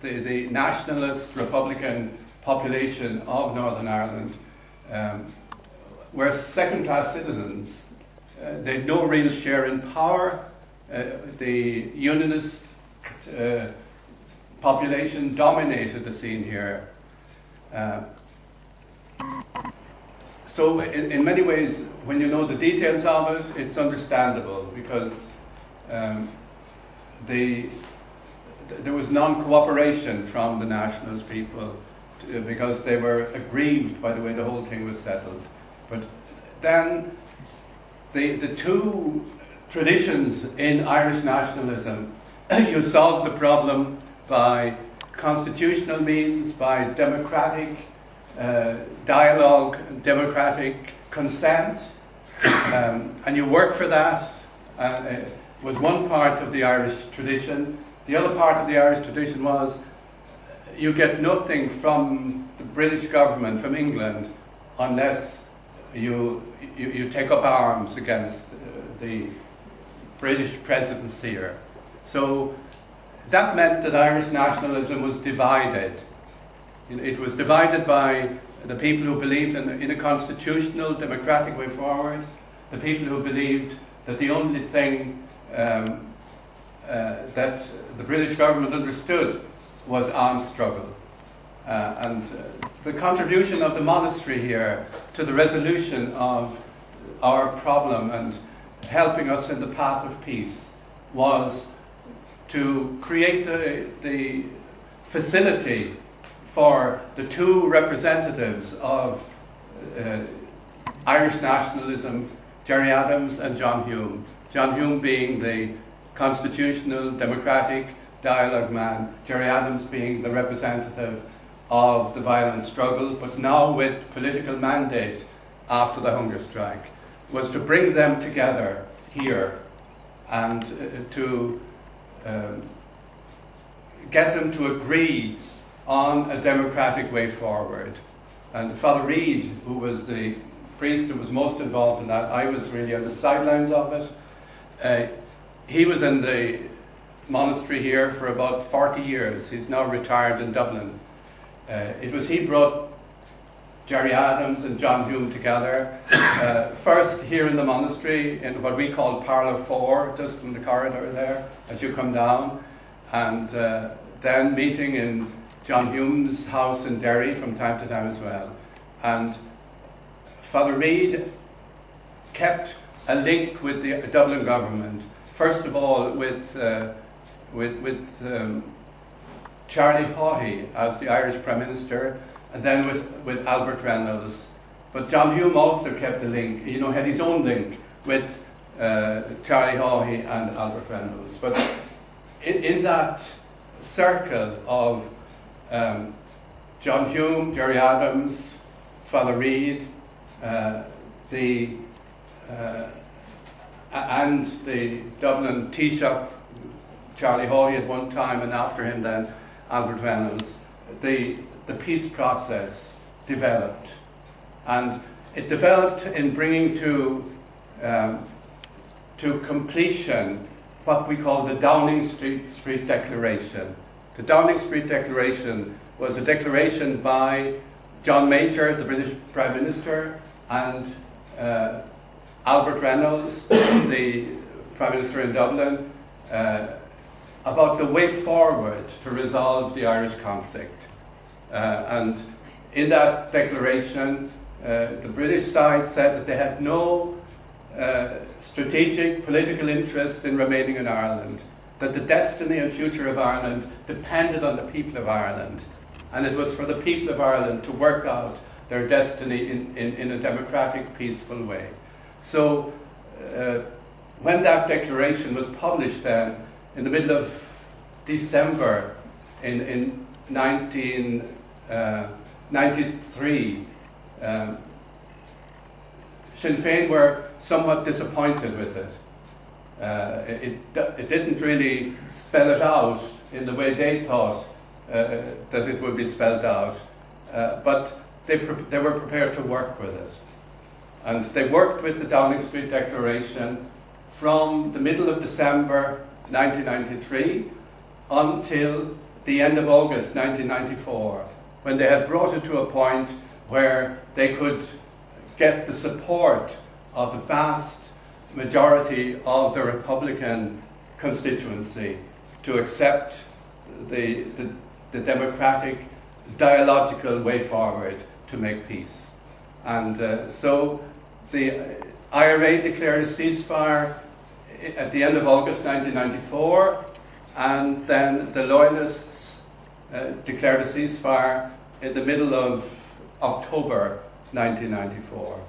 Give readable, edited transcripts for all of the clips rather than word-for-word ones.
the nationalist Republican population of Northern Ireland were second-class citizens. They had no real share in power. The Unionist population dominated the scene here. So in many ways, when you know the details of it, it's understandable, because there was non-cooperation from the nationalist people, because they were aggrieved by the way the whole thing was settled. But then the two traditions in Irish nationalism, you solve the problem by constitutional means, by democratic dialogue, democratic consent, and you work for that. Was one part of the Irish tradition. The other part of the Irish tradition was you get nothing from the British government, from England, unless you take up arms against the British presidency here. So that meant that Irish nationalism was divided. It was divided by the people who believed in a constitutional, democratic way forward, the people who believed that the only thing that the British government understood was armed struggle. And the contribution of the monastery here to the resolution of our problem and helping us in the path of peace was to create the facility for the two representatives of Irish nationalism, Gerry Adams and John Hume. John Hume being the constitutional, democratic dialogue man, Gerry Adams being the representative of the violent struggle, but now with political mandate after the hunger strike, was to bring them together here and to get them to agree on a democratic way forward. And Father Reid, who was the priest who was most involved in that, I was really on the sidelines of it. He was in the monastery here for about 40 years. He's now retired in Dublin. It was he brought Gerry Adams and John Hume together, first here in the monastery in what we call Parlour 4, just in the corridor there as you come down, and then meeting in John Hume's house in Derry from time to time as well. And Father Reid kept a link with the Dublin government, first of all with Charlie Haughey as the Irish Prime Minister, and then with Albert Reynolds. But John Hume also kept a link, had his own link with Charlie Haughey and Albert Reynolds. But in that circle of John Hume, Gerry Adams, Father Reid, and the Dublin Taoiseach, Charlie Haughey at one time, and after him then Albert Reynolds, the peace process developed. And it developed in bringing to completion what we call the Downing Street Declaration. The Downing Street Declaration was a declaration by John Major, the British Prime Minister, and Albert Reynolds, the Prime Minister in Dublin, about the way forward to resolve the Irish conflict. And in that declaration, the British side said that they had no strategic political interest in remaining in Ireland, that the destiny and future of Ireland depended on the people of Ireland, and it was for the people of Ireland to work out their destiny in a democratic, peaceful way. So when that declaration was published then, in the middle of December in 1993, Sinn Féin were somewhat disappointed with it. It didn't really spell it out in the way they thought that it would be spelled out, but they were prepared to work with it. And they worked with the Downing Street Declaration from the middle of December 1993 until the end of August 1994, when they had brought it to a point where they could get the support of the vast majority of the Republican constituency to accept the democratic, dialogical way forward to make peace. And so the IRA declared a ceasefire at the end of August 1994, and then the Loyalists declared a ceasefire in the middle of October 1994.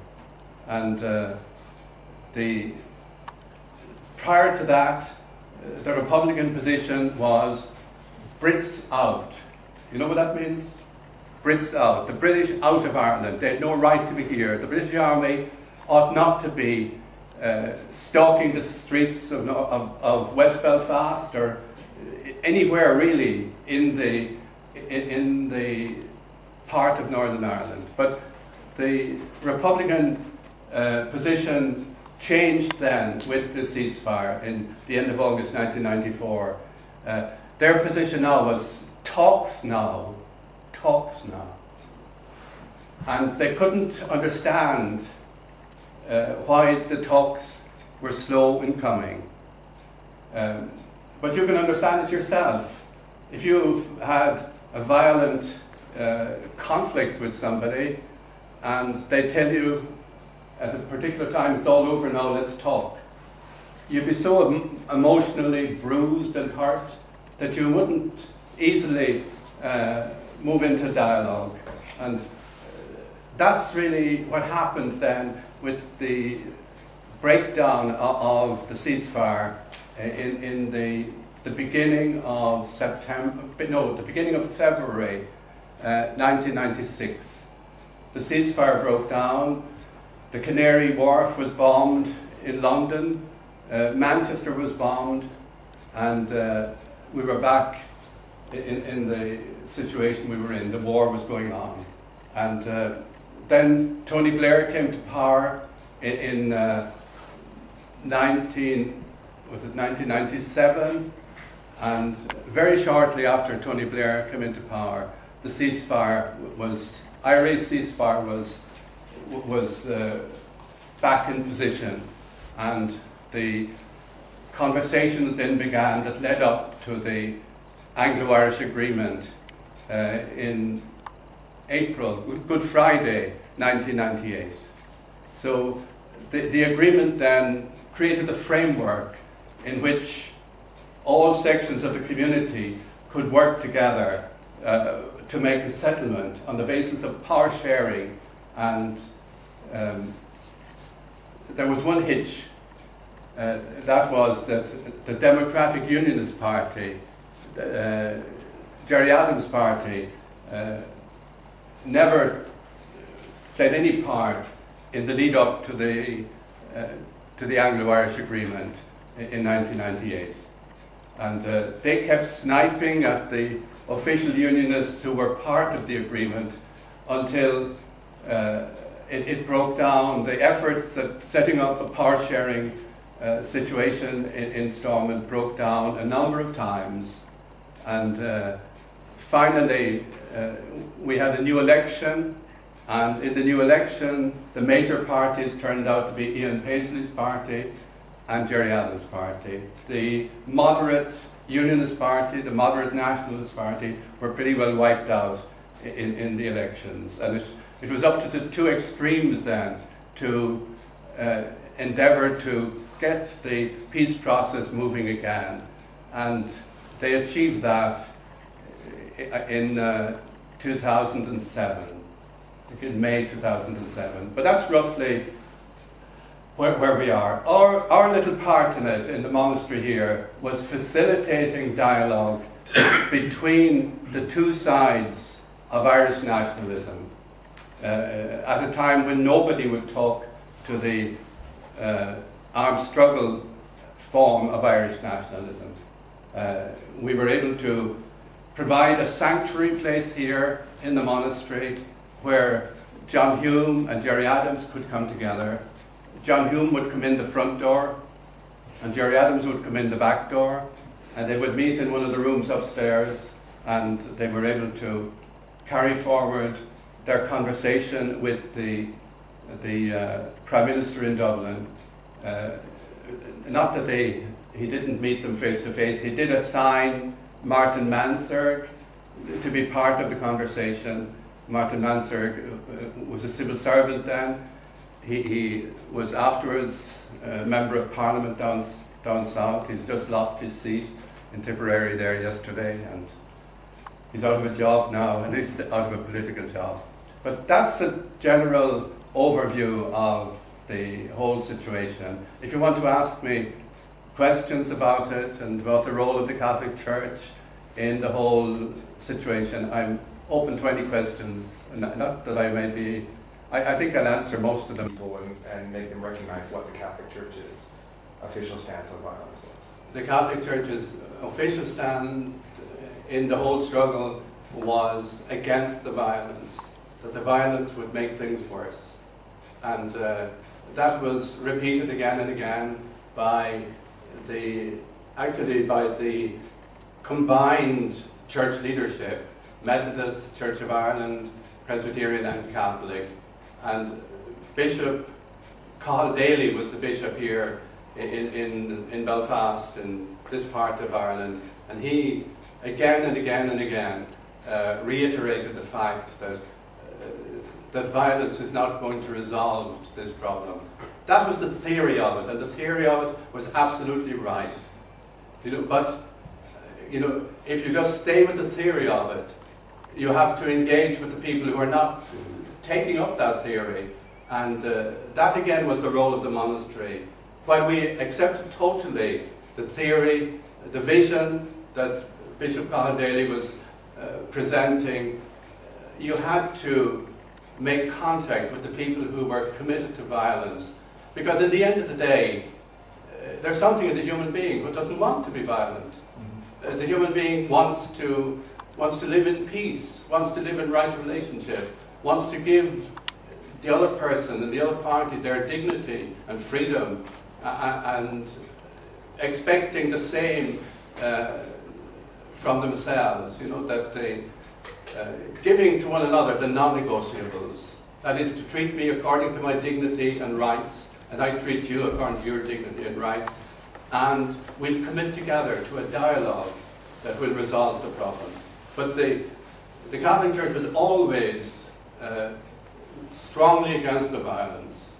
And prior to that, the Republican position was Brits out. You know what that means? Brits out. The British out of Ireland. They had no right to be here. The British Army ought not to be stalking the streets of West Belfast or anywhere really in the part of Northern Ireland. But the Republican position changed then with the ceasefire in the end of August 1994. Their position now was talks now. And they couldn't understand why the talks were slow in coming. But you can understand it yourself. If you've had a violent conflict with somebody and they tell you at a particular time, it's all over now, let's talk, you'd be so emotionally bruised and hurt that you wouldn't easily move into dialogue. And that's really what happened then with the breakdown of the ceasefire in the beginning of the beginning of February 1996. The ceasefire broke down. The Canary Wharf was bombed in London. Manchester was bombed, and we were back in the situation we were in. The war was going on. And then Tony Blair came to power in 1997, and very shortly after Tony Blair came into power, the ceasefire was, IRA's ceasefire was back in position, and the conversations then began that led up to the Anglo-Irish Agreement in April, Good Friday 1998. So the agreement then created a framework in which all sections of the community could work together to make a settlement on the basis of power sharing. And there was one hitch, that was that the Democratic Unionist Party, Gerry Adams' party, never played any part in the lead up to the Anglo-Irish Agreement in 1998. And they kept sniping at the official unionists who were part of the agreement until it broke down. The efforts at setting up a power sharing situation in Stormont broke down a number of times. And finally, we had a new election, and in the new election, the major parties turned out to be Ian Paisley's party and Gerry Adams' party. The moderate Unionist Party, the moderate Nationalist Party were pretty well wiped out in the elections. And it was up to the two extremes then to endeavour to get the peace process moving again. And they achieved that in 2007, I think in May 2007. But that's roughly where we are. Our little part in it, in the monastery here, was facilitating dialogue between the two sides of Irish nationalism at a time when nobody would talk to the armed struggle form of Irish nationalism. We were able to provide a sanctuary place here in the monastery where John Hume and Gerry Adams could come together. John Hume would come in the front door and Gerry Adams would come in the back door, and they would meet in one of the rooms upstairs and they were able to carry forward their conversation with the Prime Minister in Dublin. Not that he didn't meet them face to face. He did assign Martin Mansard to be part of the conversation. Martin Mansard was a civil servant then. He was afterwards a member of Parliament down south. He's just lost his seat in Tipperary there yesterday, and he's out of a job now, at least out of a political job. But that's a general overview of the whole situation. If you want to ask me questions about it and about the role of the Catholic Church in the whole situation, I'm open to any questions. Not that I may be, I think I'll answer most of them. And make them recognize what the Catholic Church's official stance on violence was. The Catholic Church's official stand in the whole struggle was against the violence, that the violence would make things worse. And that was repeated again and again by the combined church leadership, Methodist, Church of Ireland, Presbyterian and Catholic. And Bishop Cathal Daly was the bishop here in Belfast, in this part of Ireland, and he again and again and again reiterated the fact that that violence is not going to resolve this problem. That was the theory of it, and the theory of it was absolutely right. But if you just stay with the theory of it, you have to engage with the people who are not taking up that theory. And that again was the role of the monastery. While we accepted totally the theory, the vision that Bishop Cathal Daly was presenting, you had to make contact with the people who were committed to violence. Because at the end of the day, there's something in the human being who doesn't want to be violent. The human being wants to live in peace, wants to live in right relationship, wants to give the other person and the other party their dignity and freedom, and expecting the same from themselves, that they giving to one another the non-negotiables. That is, to treat me according to my dignity and rights, and I treat you according to your dignity and rights, and we'll commit together to a dialogue that will resolve the problem. But the Catholic Church was always strongly against the violence.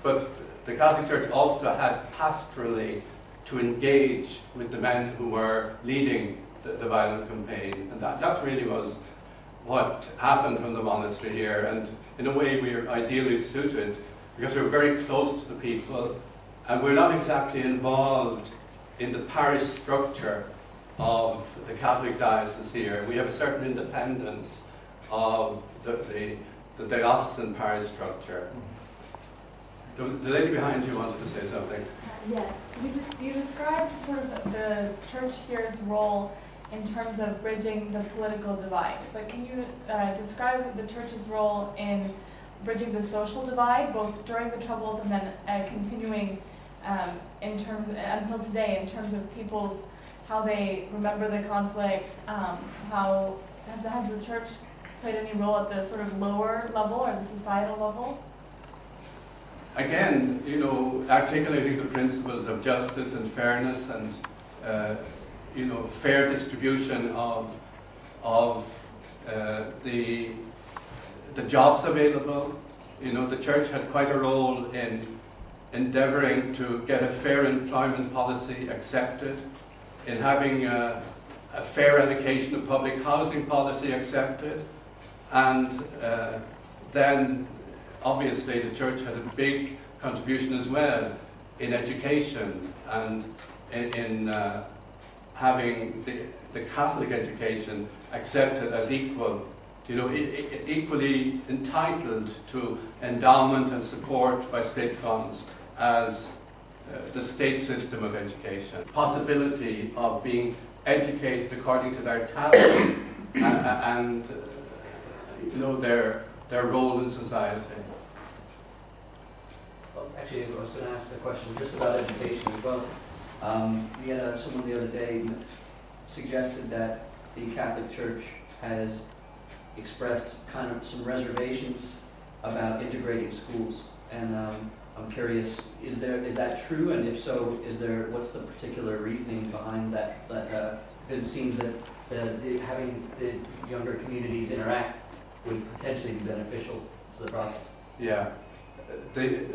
But the Catholic Church also had pastorally to engage with the men who were leading the violent campaign. And that really was what happened from the monastery here. And in a way we are ideally suited because we're very close to the people and we're not exactly involved in the parish structure of the Catholic diocese here. We have a certain independence of the diocesan parish structure. The lady behind you wanted to say something. Yes, you described sort of the church here's role in terms of bridging the political divide. But can you describe the church's role in bridging the social divide, both during the Troubles and then continuing in terms until today, in terms of people's how they remember the conflict? How has the church played any role at the sort of lower level or the societal level? Again, articulating the principles of justice and fairness and fair distribution of the jobs available. The church had quite a role in endeavouring to get a fair employment policy accepted, in having a fair allocation of public housing policy accepted, and then obviously the church had a big contribution as well in education and in having the Catholic education accepted as equal, equally entitled to endowment and support by state funds as the state system of education. Possibility of being educated according to their talent and their role in society. Well, actually, I was going to ask the question just about education as well. We had someone the other day suggested that the Catholic Church has expressed kind of some reservations about integrating schools, and I'm curious, is that true? And if so, what's the particular reasoning behind that? Because it seems that having the younger communities interact would potentially be beneficial to the process. Yeah, the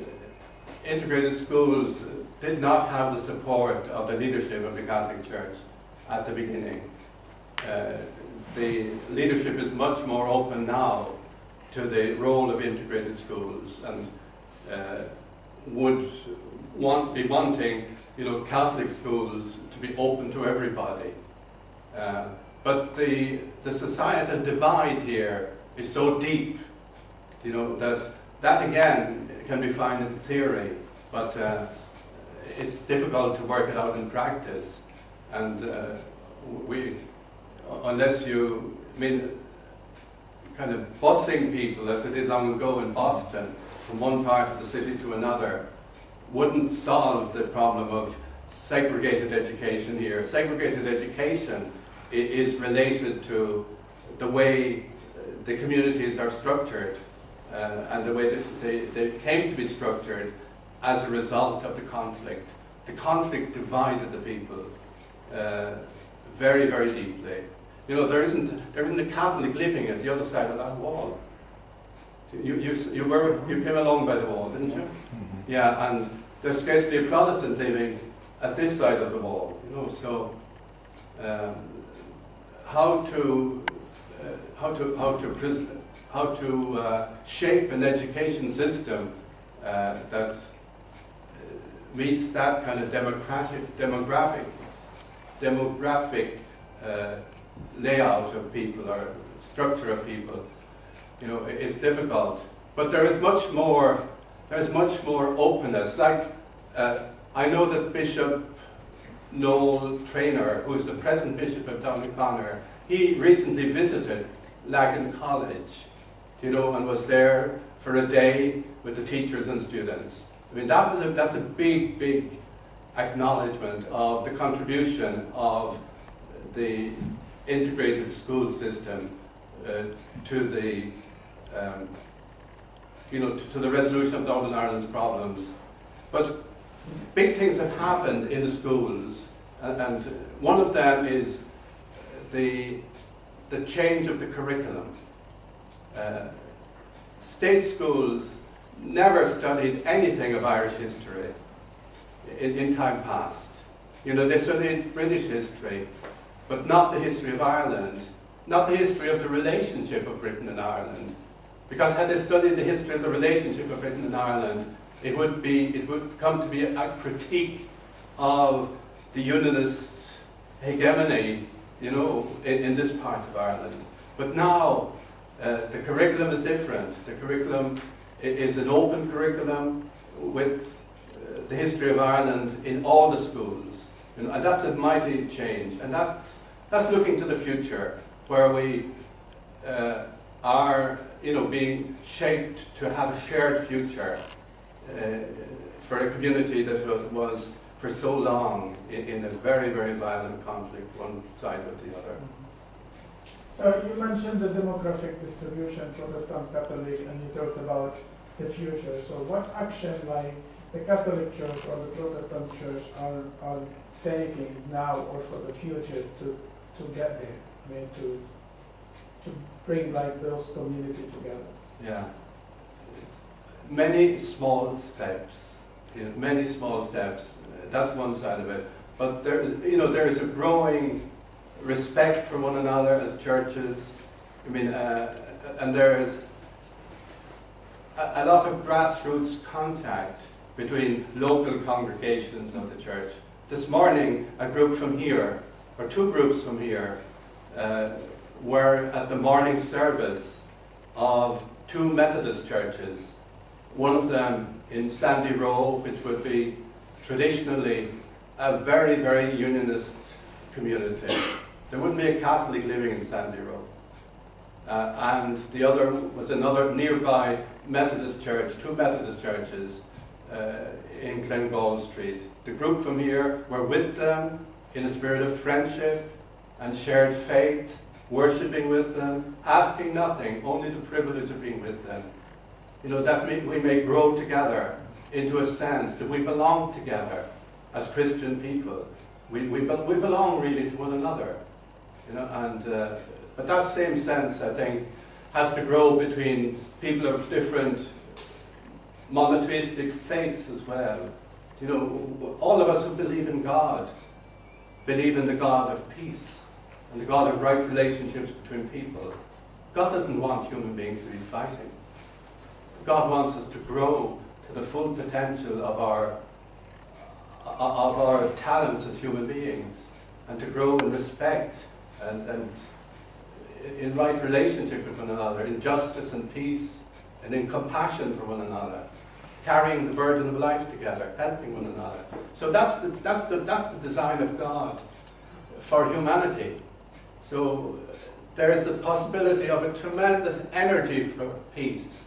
integrated schools did not have the support of the leadership of the Catholic Church at the beginning. The leadership is much more open now to the role of integrated schools, and would be wanting, Catholic schools to be open to everybody. But the societal divide here is so deep, that again can be fine in theory, but it's difficult to work it out in practice. And unless you, kind of busing people, as they did long ago in Boston, from one part of the city to another, wouldn't solve the problem of segregated education here. Segregated education is related to the way the communities are structured, and the way they came to be structured as a result of the conflict. The conflict divided the people very, very deeply. There isn't a Catholic living at the other side of that wall. You came along by the wall, didn't you? Mm-hmm. Yeah, and there's scarcely a Protestant living at this side of the wall. So how to shape an education system that meets that kind of demographic layout of people, or structure of people, it's difficult. But there is much more. There's much more openness. Like I know that Bishop Noel Traynor, who is the present Bishop of Donegal, he recently visited Lagan College, and was there for a day with the teachers and students. That's a big, big acknowledgement of the contribution of the integrated school system to the to the resolution of Northern Ireland's problems. But big things have happened in the schools, and one of them is the change of the curriculum. State schools never studied anything of Irish history in time past. They studied British history, but not the history of Ireland, not the history of the relationship of Britain and Ireland. Because had they studied the history of the relationship of Britain and Ireland, it would come to be a critique of the unionist hegemony, in this part of Ireland. But now, the curriculum is different. The curriculum is an open curriculum with the history of Ireland in all the schools. And that's a mighty change. And that's looking to the future, where we are being shaped to have a shared future for a community that was for so long in a very, very violent conflict, one side with the other. So you mentioned the demographic distribution, Protestant, Catholic, and you talked about the future. So what action, like the Catholic Church or the Protestant Church, are taking now or for the future to get there? To bring those communities together. Yeah. Many small steps. Many small steps. That's one side of it. But there is a growing respect for one another as churches. And there is a lot of grassroots contact between local congregations of the church. This morning, a group from here, or two groups from here, were at the morning service of two Methodist churches. One of them in Sandy Row, which would be traditionally a very, very unionist community. There wouldn't be a Catholic living in Sandy Row. And the other was another nearby Methodist church, two Methodist churches in Glengall Street. The group from here were with them in a spirit of friendship, and shared faith, worshipping with them, asking nothing, only the privilege of being with them. You know, that we may grow together into a sense that we belong together as Christian people. We belong really to one another. You know, and but that same sense, I think, has to grow between people of different monotheistic faiths as well. You know, all of us who believe in God believe in the God of peace and the God of right relationships between people. God doesn't want human beings to be fighting. God wants us to grow to the full potential of our talents as human beings, and to grow in respect and in right relationship with one another, in justice and peace, and in compassion for one another, carrying the burden of life together, helping one another. So that's the design of God for humanity. So there is a possibility of a tremendous energy for peace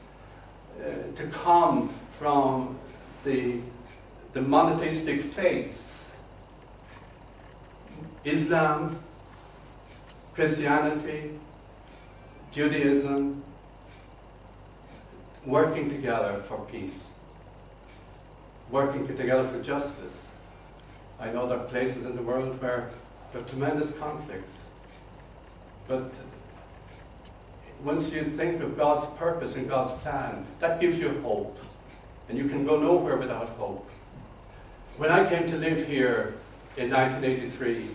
to come from the monotheistic faiths, Islam, Christianity, Judaism, working together for peace, working together for justice. I know there are places in the world where there are tremendous conflicts, but once you think of God's purpose and God's plan, that gives you hope, and you can go nowhere without hope. When I came to live here in 1983,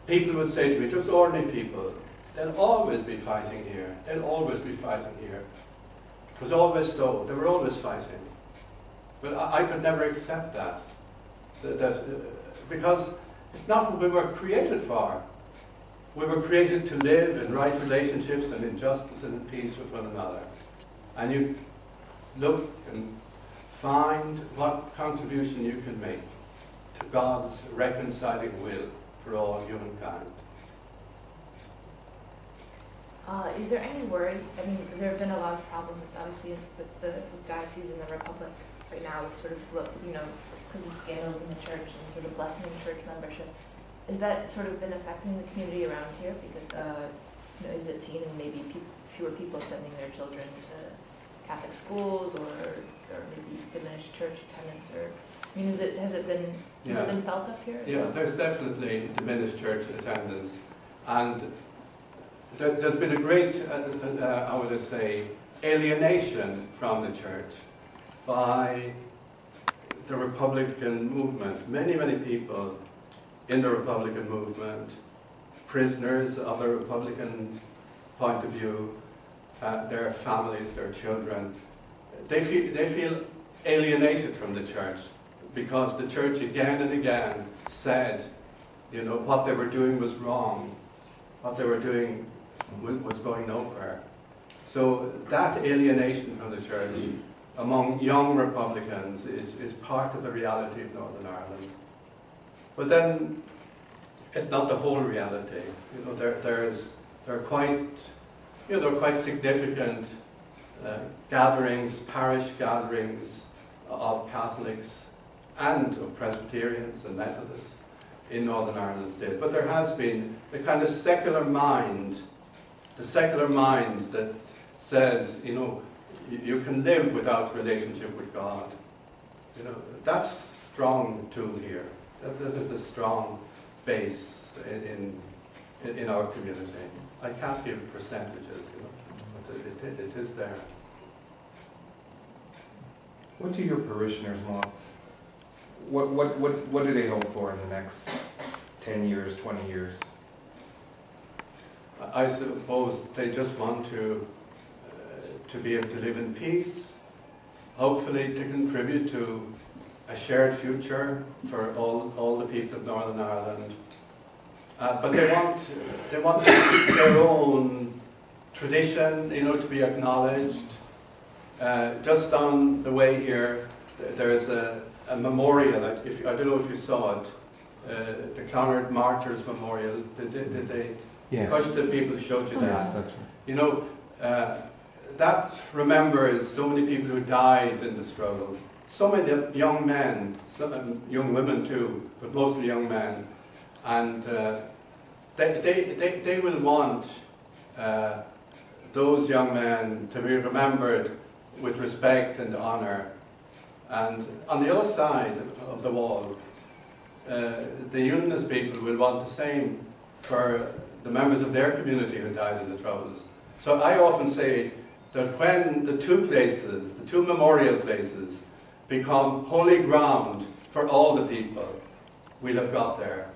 people would say to me, just ordinary people, they'll always be fighting here, they'll always be fighting here. It was always so, they were always fighting. But I could never accept that, because it's not what we were created for. We were created to live in right relationships and in justice and in peace with one another. And you look and find what contribution you can make to God's reconciling will for all humankind. Is there any worry? I mean, there have been a lot of problems, obviously, with the diocese in the Republic right now, with sort of, you know, because of scandals in the church and sort of lessening church membership. Has that sort of been affecting the community around here? Because, you know, is it seen in maybe fewer people sending their children to Catholic schools, or maybe diminished church attendance? Or, I mean, has it been felt up here? Yeah, there's definitely diminished church attendance, and there's been a great, I would say, alienation from the church by the Republican movement. Many people in the Republican movement, prisoners of the Republican point of view, their families, their children, they feel alienated from the church, because the church again and again said, you know, what they were doing was wrong, what they were doing was going nowhere. So that alienation from the church among young Republicans is part of the reality of Northern Ireland. But then it's not the whole reality. You know, there are quite significant gatherings, parish gatherings of Catholics and of Presbyterians and Methodists in Northern Ireland still. But there has been the kind of secular mind, that says, you know, you can live without relationship with God. You know, that's strong too here. That is a strong base in our community. I can't give percentages, you know, but it is there. What do your parishioners want? What do they hope for in the next 10 years, 20 years? I suppose they just want to be able to live in peace, hopefully to contribute to a shared future for all the people of Northern Ireland. But they want their own tradition, you know, to be acknowledged. Just on the way here, there is a memorial. I don't know if you saw it, the Clonard Martyrs Memorial. Did they? Yes. Push the people showed you that. Yes, that's right. You know, that remembers so many people who died in the struggle. So many young men, some young women too, but mostly young men. And they will want those young men to be remembered with respect and honour. And on the other side of the wall, the Unionist people will want the same for the members of their community who died in the Troubles. So I often say that when the two places, the two memorial places, become holy ground for all the people, we'll have got there.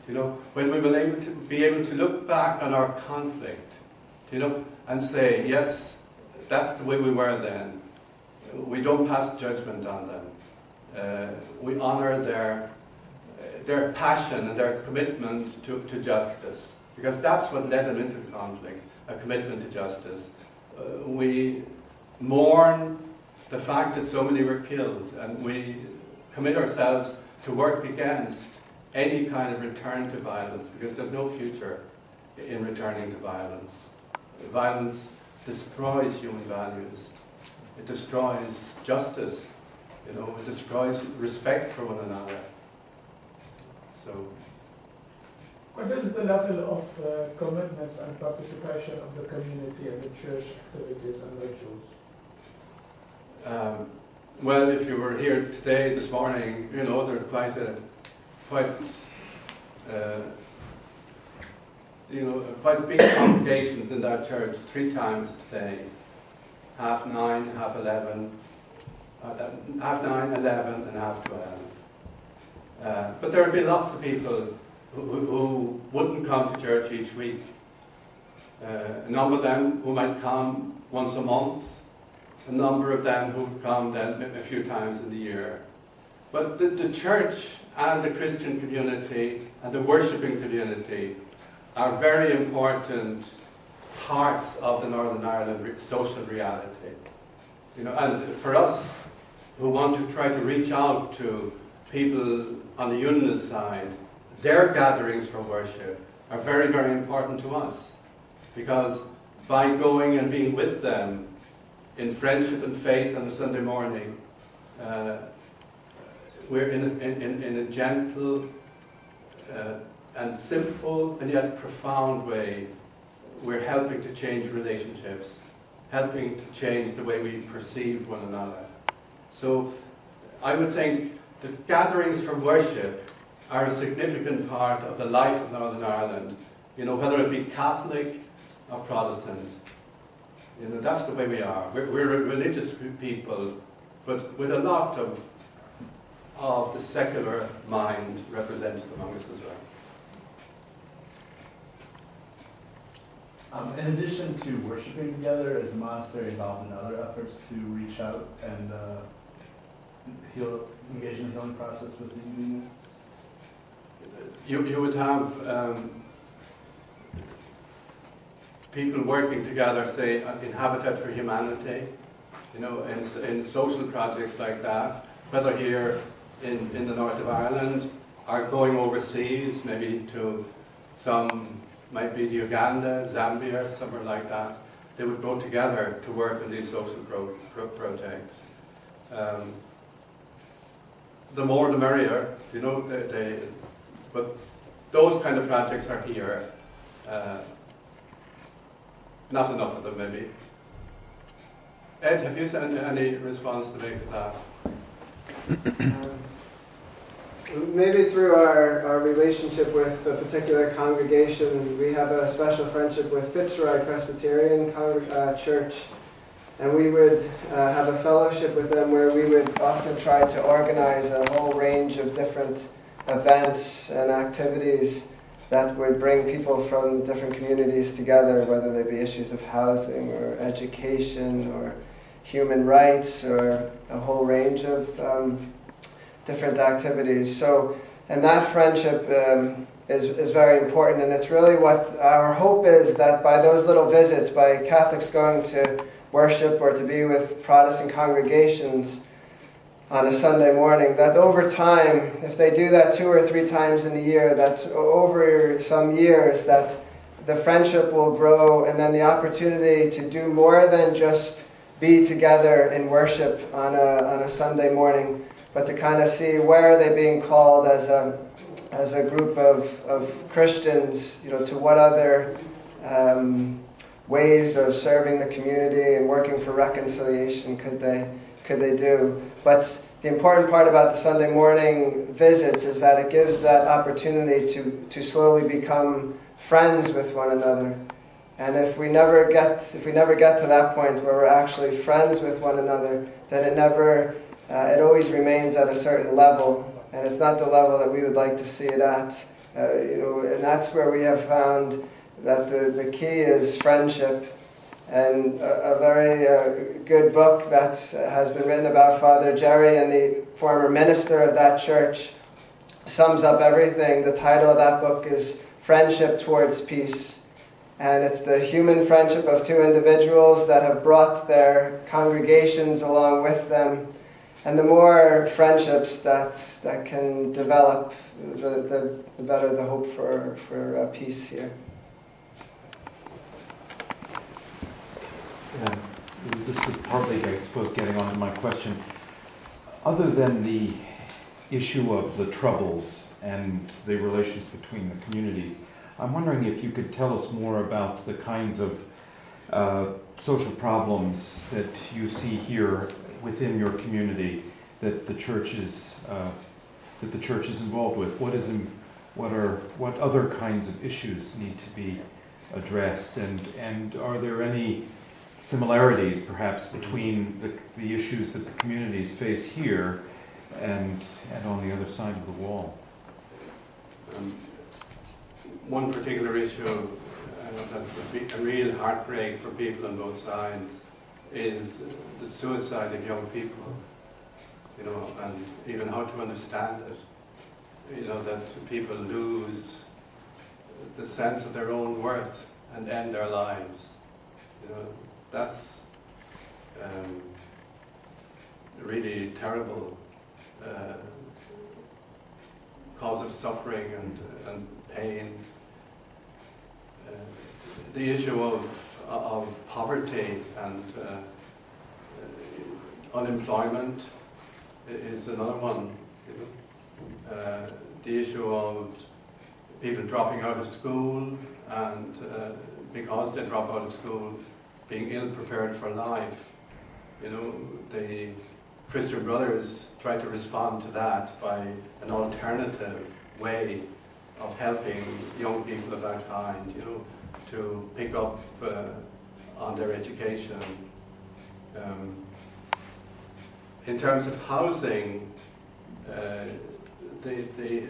You know, when we will be able to look back on our conflict, you know, and say, yes, that's the way we were then. We don't pass judgment on them. We honour their passion and their commitment to justice, because that's what led them into conflict, a commitment to justice. We mourn the fact that so many were killed, and we commit ourselves to work against any kind of return to violence, because there's no future in returning to violence. Violence destroys human values. It destroys justice. You know, it destroys respect for one another. So, what is the level of commitments and participation of the community in the church activities and rituals? Well, if you were here today, this morning, you know, there are quite big congregations in that church 3 times today. 9:30, 11:30, 9:30, and 12:30. But there will be lots of people who wouldn't come to church each week. A number of them who might come once a month. A number of them who come then a few times in the year. But the church and the Christian community and the worshipping community are very important parts of the Northern Ireland social reality. You know, and for us who want to try to reach out to people on the Unionist side, their gatherings for worship are very, very important to us, because by going and being with them in friendship and faith on a Sunday morning, we're in a gentle and simple and yet profound way, we're helping to change relationships, helping to change the way we perceive one another. So I would think that gatherings for worship are a significant part of the life of Northern Ireland, you know, whether it be Catholic or Protestant. You know, that's the way we are. We're a religious people, but with a lot of the secular mind represented among us as well. In addition to worshiping together, is the monastery involved in other efforts to reach out and engage in the healing process with the Unionists? You would have people working together, say, in Habitat for Humanity, you know, in social projects like that, whether here in the north of Ireland, or going overseas, maybe to might be to Uganda, Zambia, somewhere like that. They would go together to work on these social projects. The more the merrier, you know, but those kind of projects are here. Not enough of them, maybe. Ed, have you any response to make to that? Maybe through our relationship with a particular congregation, we have a special friendship with Fitzroy Presbyterian Church, and we would have a fellowship with them where we would often try to organize a whole range of different events and activities that would bring people from the different communities together, whether they be issues of housing or education or human rights or a whole range of different activities. So, and that friendship is very important, and it's really what our hope is, that by those little visits, by Catholics going to worship or to be with Protestant congregations on a Sunday morning, that over time, if they do that 2 or 3 times in a year, that over some years, that the friendship will grow, and then the opportunity to do more than just be together in worship on a Sunday morning, but to kind of see where are they being called as as a group of Christians, to what other ways of serving the community and working for reconciliation could they do. But the important part about the Sunday morning visits is that it gives that opportunity to slowly become friends with one another. And if we never get to that point where we're actually friends with one another, then it always remains at a certain level, and it's not the level that we would like to see it at. And that's where we have found that the key is friendship. And a very good book that has been written about Father Gerry, and the former minister of that church, sums up everything. The title of that book is Friendship Towards Peace. And it's the human friendship of two individuals that have brought their congregations along with them. And the more friendships that can develop, the better the hope for peace here. This is partly, I suppose, getting on to my question. Other than the issue of the troubles and the relations between the communities, I'm wondering if you could tell us more about the kinds of social problems that you see here within your community that the church is involved with. What other kinds of issues need to be addressed, and are there any similarities perhaps between the issues that the communities face here and on the other side of the wall? One particular issue that's a real heartbreak for people on both sides is the suicide of young people, and even how to understand it, that people lose the sense of their own worth and end their lives. That's a really terrible cause of suffering and pain. The issue of poverty and unemployment is another one. The issue of people dropping out of school, and because they drop out of school, being ill-prepared for life. The Christian Brothers try to respond to that by an alternative way of helping young people of that kind, to pick up on their education. In terms of housing, the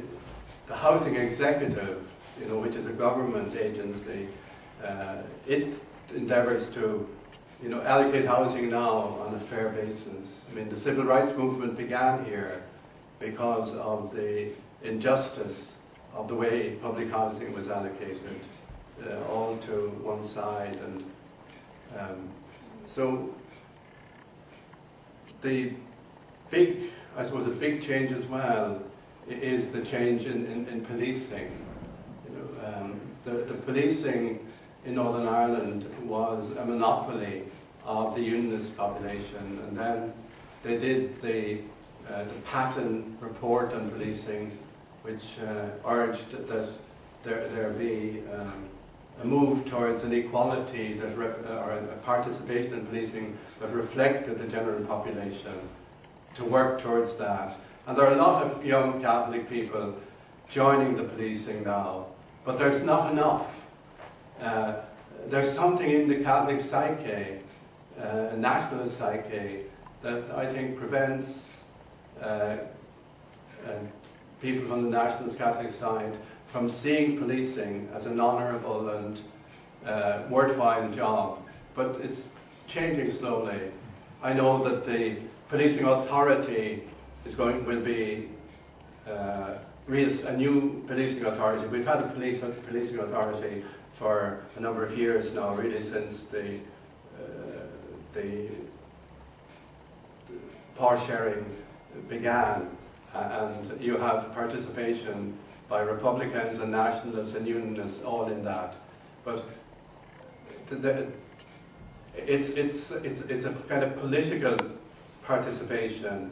housing executive, which is a government agency, it endeavours to allocate housing now on a fair basis. I mean, the civil rights movement began here because of the injustice of the way public housing was allocated, all to one side. And so the big, I suppose, a big change as well is the change in policing. The policing in Northern Ireland was a monopoly of the Unionist population, and then they did the Patton report on policing, which urged that there be a move towards an equality or a participation in policing that reflected the general population, to work towards that. And there are a lot of young Catholic people joining the policing now, but there's not enough. There's something in the Catholic psyche, nationalist psyche, that I think prevents people from the nationalist Catholic side from seeing policing as an honourable and worthwhile job. But it's changing slowly. I know that the policing authority will be a new policing authority. We've had a policing authority for a number of years now, really since the power sharing began, and you have participation by Republicans and Nationalists and Unionists all in that. But it's a kind of political participation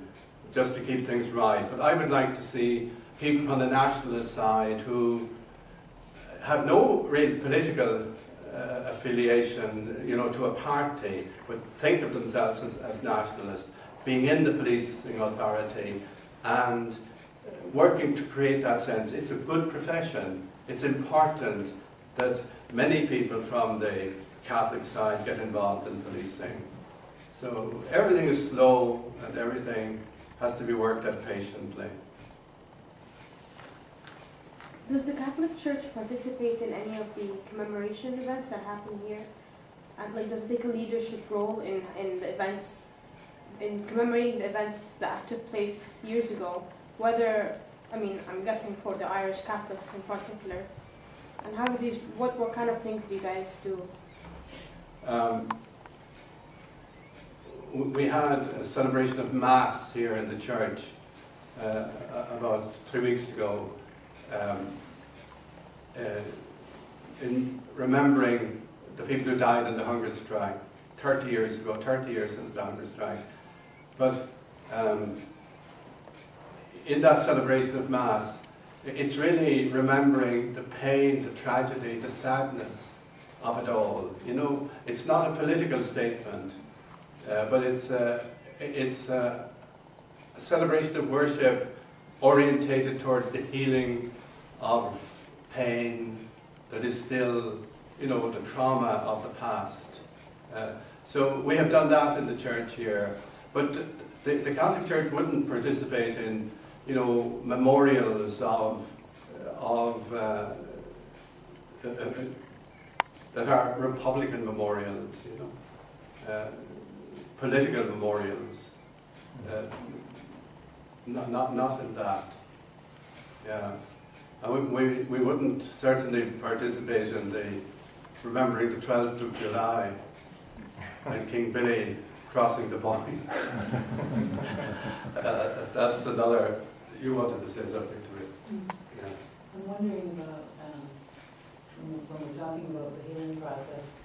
just to keep things right. But I would like to see people from the nationalist side who have no real political affiliation, you know, to a party, but think of themselves as nationalists, being in the policing authority and working to create that sense. It's a good profession. It's important that many people from the Catholic side get involved in policing. So everything is slow and everything has to be worked at patiently. Does the Catholic Church participate in any of the commemoration events that happen here? And like, does it take a leadership role in the events, in commemorating the events that took place years ago? Whether, I mean, I'm guessing for the Irish Catholics in particular. And how do these, what kind of things do you guys do? We had a celebration of Mass here in the church about 3 weeks ago, in remembering the people who died in the hunger strike 30 years ago, 30 years since the hunger strike. But in that celebration of Mass, it's really remembering the pain, the tragedy, the sadness of it all. You know, it's not a political statement, but it's a celebration of worship orientated towards the healing of pain that is still, you know, the trauma of the past. So we have done that in the church here, but the Catholic Church wouldn't participate in, you know, memorials of that are Republican memorials, you know, political memorials. Not in that. Yeah, and we wouldn't certainly participate in the remembering the 12th of July and King Billy crossing the Boyne. That's another. You wanted to say something to it. Yeah. I'm wondering about when we're talking about the healing process,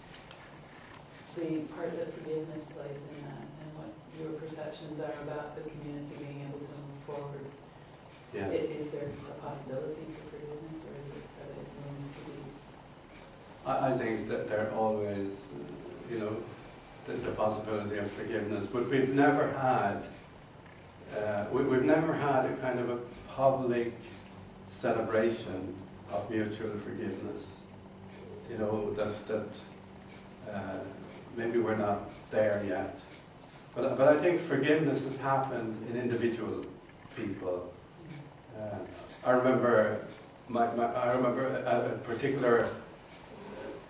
the part that forgiveness plays in that, and what your perceptions are about the community being able to move forward. Yes. Is there a possibility for forgiveness, or is it that it needs to be? I think that there always, you know, the possibility of forgiveness, but we've never had a kind of a public celebration of mutual forgiveness. You know, that maybe we're not there yet. But I think forgiveness has happened in individual people. I remember a particular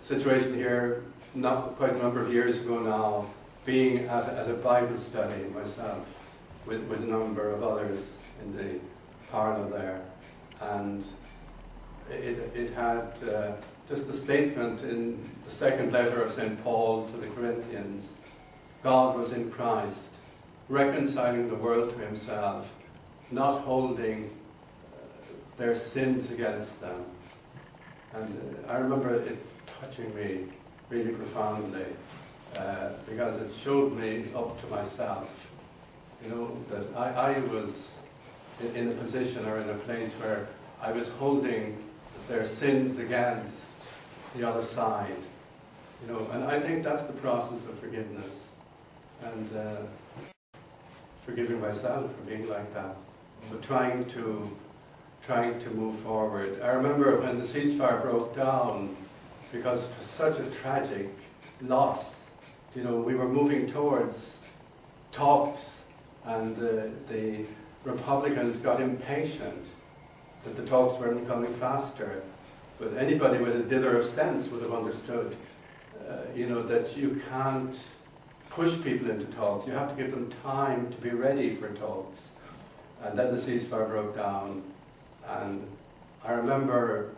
situation here, not quite a number of years ago now, being at a Bible study myself with a number of others in the parlour there, and it had just a statement in the second letter of St. Paul to the Corinthians. God was in Christ, reconciling the world to himself, not holding their sins against them. And I remember it touching me really profoundly, because it showed me up to myself, you know, that I was in a position or in a place where I was holding their sins against the other side, you know, and I think that's the process of forgiveness, and forgiving myself for being like that, but trying to move forward. I remember when the ceasefire broke down, because it was such a tragic loss, you know, we were moving towards talks, and the Republicans got impatient that the talks weren't coming faster. But anybody with a dither of sense would have understood, you know, that you can't push people into talks. You have to give them time to be ready for talks. And then the ceasefire broke down, and I remember,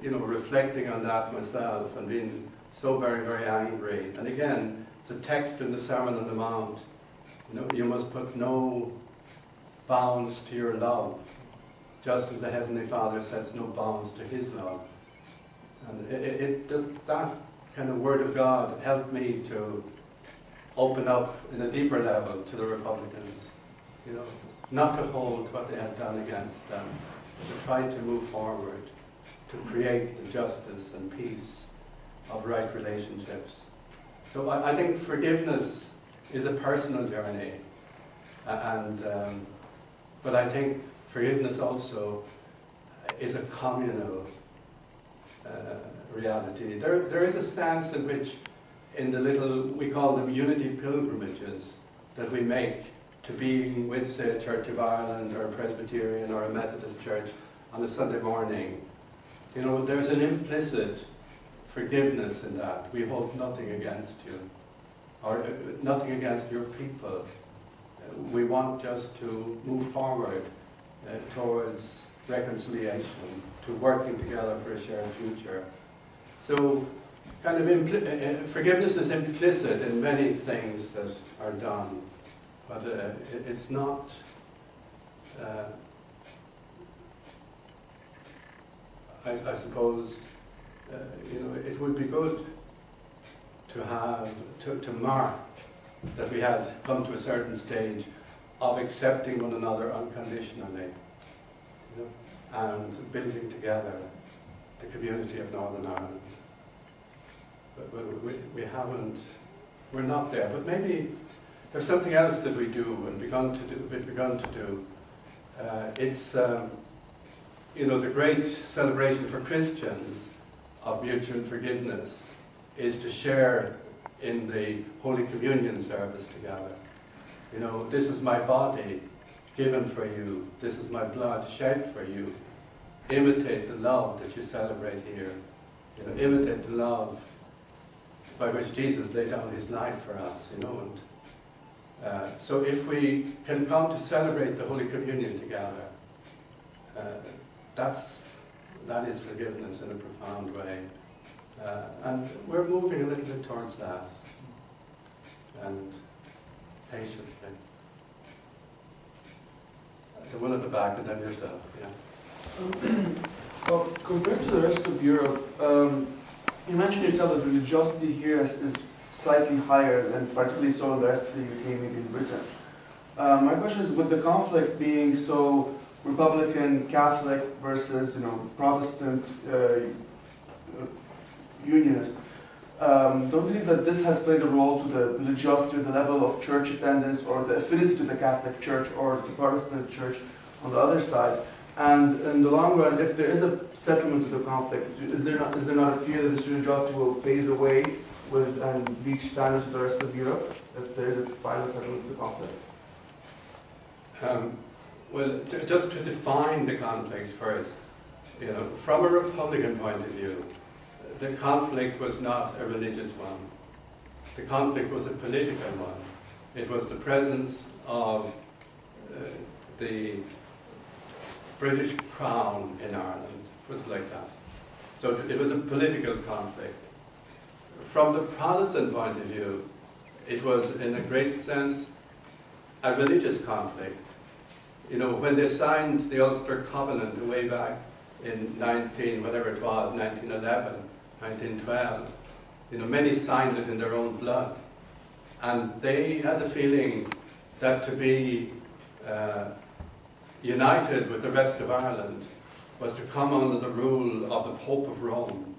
you know, reflecting on that myself and being so very, very angry. And again, it's a text in the Sermon on the Mount. You know, you must put no bounds to your love, just as the Heavenly Father sets no bounds to his love. And it does, that kind of word of God helped me to open up in a deeper level to the Republicans, you know. not to hold what they had done against them, but to try to move forward, to create the justice and peace of right relationships. So I think forgiveness is a personal journey, but I think forgiveness also is a communal reality. There is a sense in which, in the little, we call them unity pilgrimages that we make to being with, say, a Church of Ireland or a Presbyterian or a Methodist church on a Sunday morning, you know, there's an implicit forgiveness in that. We hold nothing against you, or nothing against your people. We want just to move forward towards reconciliation, to working together for a shared future. So, kind of forgiveness is implicit in many things that are done, but it's not. I suppose you know, it would be good to have to mark that we had come to a certain stage of accepting one another unconditionally, you know, and building together the community of Northern Ireland. But we haven't, we're not there. But maybe there's something else that we do and we've begun to do. It's you know, the great celebration for Christians of mutual forgiveness is to share in the Holy Communion service together. You know, this is my body given for you. This is my blood shed for you. Imitate the love that you celebrate here. You know, imitate the love by which Jesus laid down his life for us, you know. And so if we can come to celebrate the Holy Communion together, that is forgiveness in a profound way. And we're moving a little bit towards that. And patiently. The one at the back and then yourself, yeah. Well, compared to the rest of Europe, you mentioned yourself that religiosity here is slightly higher, and particularly so in the rest of the UK, maybe in Britain. My question is, with the conflict being so Republican, Catholic versus, you know, Protestant, Unionist, don't you believe that this has played a role to the religiosity, the level of church attendance, or the affinity to the Catholic Church or the Protestant Church on the other side? And in the long run, if there is a settlement to the conflict, is there not a fear that this religiosity will phase away and reach standards to the rest of Europe if there is a final settlement to the conflict? Well, just to define the conflict first, you know, from a Republican point of view, the conflict was not a religious one. The conflict was a political one. It was the presence of the British Crown in Ireland. It was like that. So it was a political conflict. From the Protestant point of view, it was, in a great sense, a religious conflict. You know, when they signed the Ulster Covenant way back in 1911, 1912, you know, many signed it in their own blood. And they had the feeling that to be united with the rest of Ireland was to come under the rule of the Pope of Rome,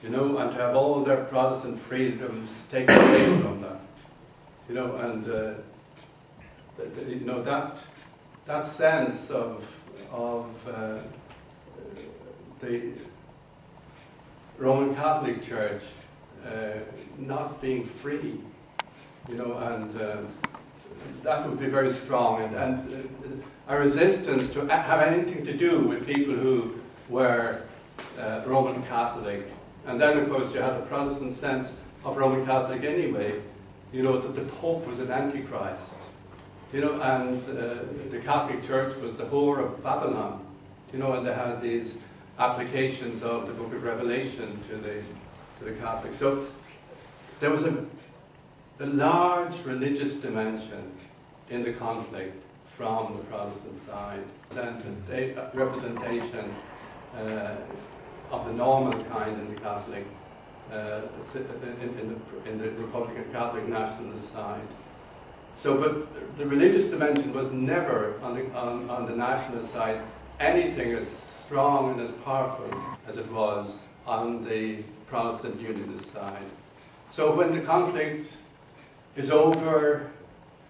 you know, and to have all their Protestant freedoms taken away from them, you know, and you know, that sense of the Roman Catholic Church not being free, you know, and that would be very strong, and a resistance to have anything to do with people who were Roman Catholic. And then, of course, you had the Protestant sense of Roman Catholic anyway, you know, that the Pope was an Antichrist, you know, and the Catholic Church was the whore of Babylon, you know, and they had these applications of the Book of Revelation to the Catholics. So there was a large religious dimension in the conflict from the Protestant side. Representation of the normal kind in the Catholic, in the Republican Catholic nationalist side. So, but the religious dimension was never on the nationalist side anything as strong and as powerful as it was on the Protestant Unionist side. So when the conflict is over,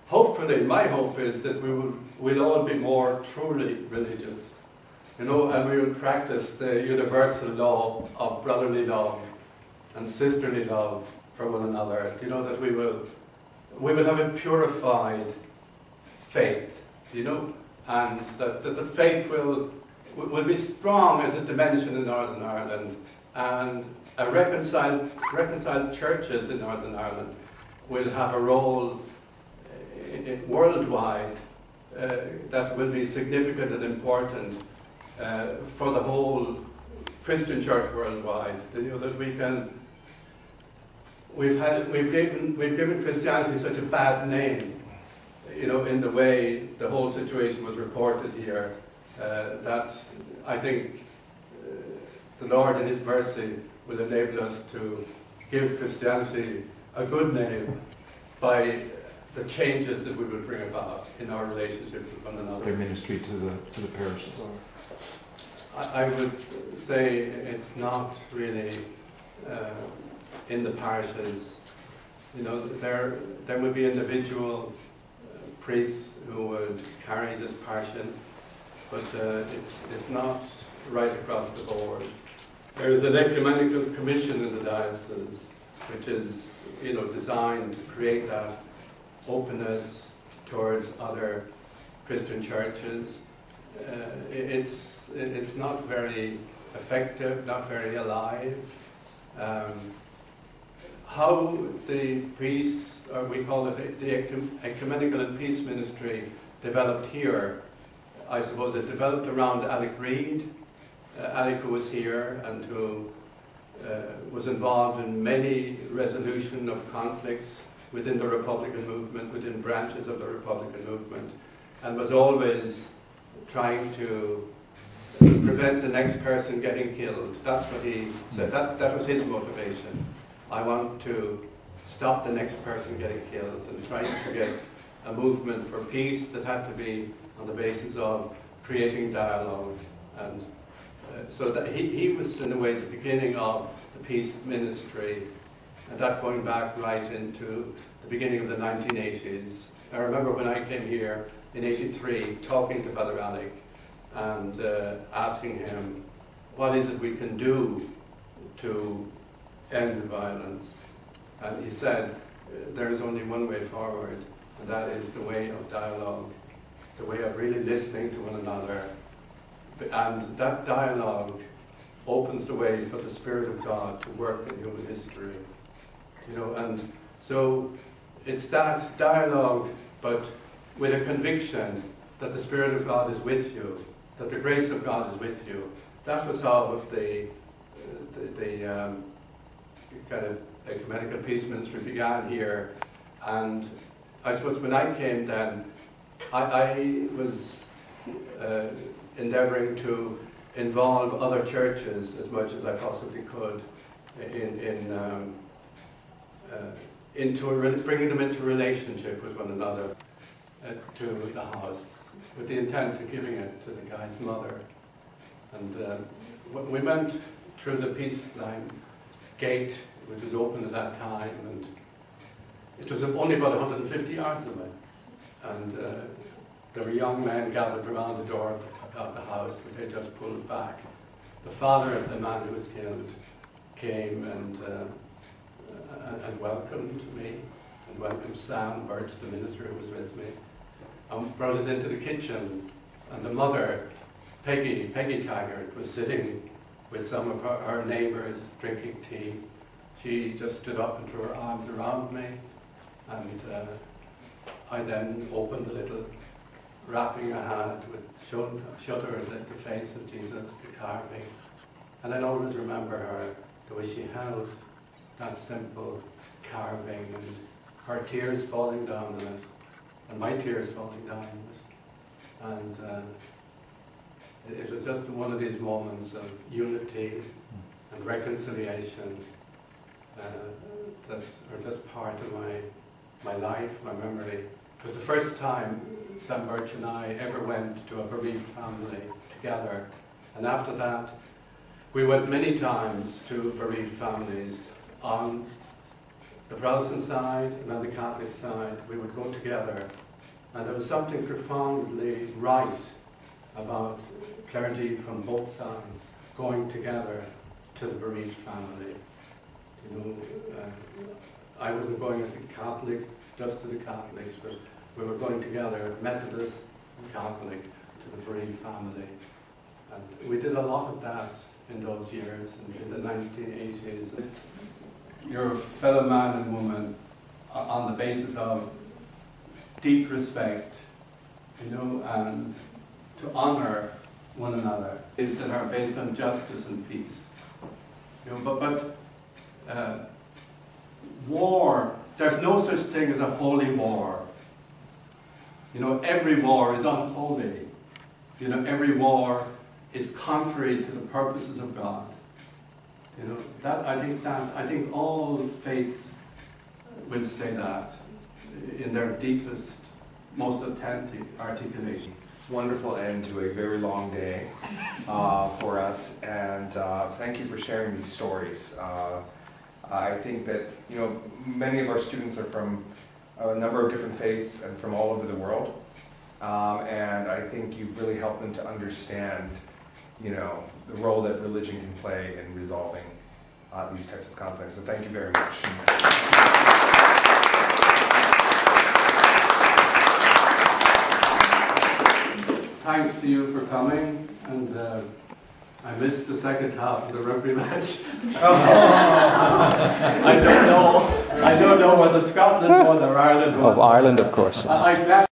hopefully, my hope is that we'll all be more truly religious, you know, and we will practice the universal law of brotherly love and sisterly love for one another. You know, that we will have a purified faith, you know, and that the faith will be strong as a dimension in Northern Ireland, and reconciled churches in Northern Ireland will have a role worldwide that will be significant and important for the whole Christian church worldwide. You know, that we've given Christianity such a bad name, you know, in the way the whole situation was reported here, that I think the Lord in His mercy will enable us to give Christianity a good name by the changes that we will bring about in our relationships with one another. Their ministry to the parishes. I would say it's not really in the parishes. You know, there would be individual priests who would carry this passion, but it's not right across the board. There is an ecumenical commission in the diocese, which is, you know, designed to create that openness towards other Christian churches. It's not very effective, not very alive. How the priests, or we call it the ecumenical and peace ministry, developed here, I suppose it developed around Alec Reid. Alec, who was here and who was involved in many resolution of conflicts within the Republican movement, within branches of the Republican movement, and was always trying to prevent the next person getting killed. That's what he said. That was his motivation. I want to stop the next person getting killed, and trying to get a movement for peace that had to be on the basis of creating dialogue. And so that he was, in a way, the beginning of the peace ministry, and that going back right into the beginning of the 1980s. I remember when I came here in '83, talking to Father Alec and asking him, what is it we can do to end violence? And he said, there is only one way forward, and that is the way of dialogue, the way of really listening to one another. And that dialogue opens the way for the Spirit of God to work in human history. You know, and so it's that dialogue, but with a conviction that the Spirit of God is with you, that the grace of God is with you. That was how the kind of ecumenical peace ministry began here. And I suppose when I came then, I was endeavouring to involve other churches as much as I possibly could bringing them into relationship with one another to the house, with the intent of giving it to the guy's mother. And we went through the peace line gate, which was open at that time, and it was only about 150 yards away. And there were young men gathered around the door of the house, and they just pulled back. The father of the man who was killed came and welcomed me, and welcomed Sam Birch, the minister who was with me, and brought us into the kitchen. And the mother, Peggy Taggart, was sitting with some of her neighbours drinking tea. She just stood up and threw her arms around me, and I then opened the little wrapping I had with shutters at the face of Jesus, the carving. And I'll always remember her, the way she held that simple carving, and her tears falling down on it, and my tears falling down on it. And it was just one of these moments of unity and reconciliation that are just part of my life, my memory, It was the first time Sam Birch and I ever went to a bereaved family together. And after that, we went many times to bereaved families on the Protestant side and on the Catholic side. We would go together. And there was something profoundly right about clergy from both sides going together to the bereaved family. You know, I wasn't going as a Catholic just to the Catholics, but we were going together, Methodist and Catholic, to the bereaved family. And we did a lot of that in those years, in the 1980s. Your fellow man and woman on the basis of deep respect, you know, and to honor one another, things that are based on justice and peace. You know, but war, there's no such thing as a holy war. You know, every war is unholy. You know, every war is contrary to the purposes of God. You know, I think all faiths will say that in their deepest, most authentic articulation. Wonderful end to a very long day for us, and thank you for sharing these stories. I think that, you know, many of our students are from a number of different faiths and from all over the world, and I think you've really helped them to understand, you know, the role that religion can play in resolving these types of conflicts. So thank you very much. Thanks to you for coming, and I missed the second half of the rugby match. I don't know whether Scotland won or Ireland won. Of Ireland, of course. I'm glad